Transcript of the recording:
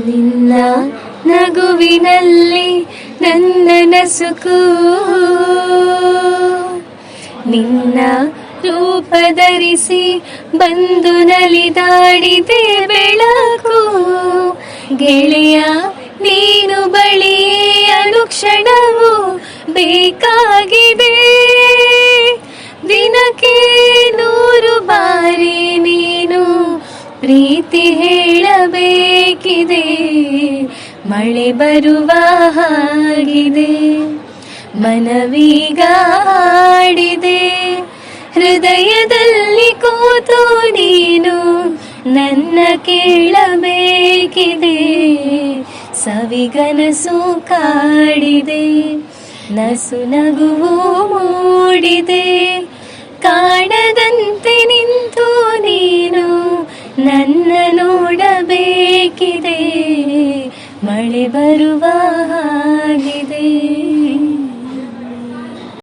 ನಿನ್ನ ನಗುವಿನಲ್ಲಿ ನನ್ನ ನಸುಕು, ನಿನ್ನ ರೂಪ ಧರಿಸಿ ಬಂದು ನಲಿದಾಡಿದೆ ಬೆಳಕು. ಗೆಳೆಯ ನೀನು ಬಳಿಯೇ ಅನುಕ್ಷಣವು ಬೇಕಾಗಿದೆ, ದಿನಕ್ಕೆ 100 ಬಾರಿ ನೀನು ಪ್ರೀತಿ ಹೇಳಬೇಕಿದೆ. ಮಳೆ ಬರುವ ಹಾಗಿದೆ, ಮನವೀಗ ಹಾಡಿದೆ, ಹೃದಯದಲ್ಲಿ ಕೂತು ನೀನು ನನ್ನ ಕೇಳಬೇಕಿದೆ. ಸವಿಗನಸು ಕಾಡಿದೆ, ನಸು ನಗುವು ಮೂಡಿದೆ, ಕಾಣದಂತೆ ನಿಂತು ನೀನು ನನ್ನ ನೋಡಬೇಕಿದೆ. ಮಳೆ ಬರುವ ಹಾಗಿದೆ.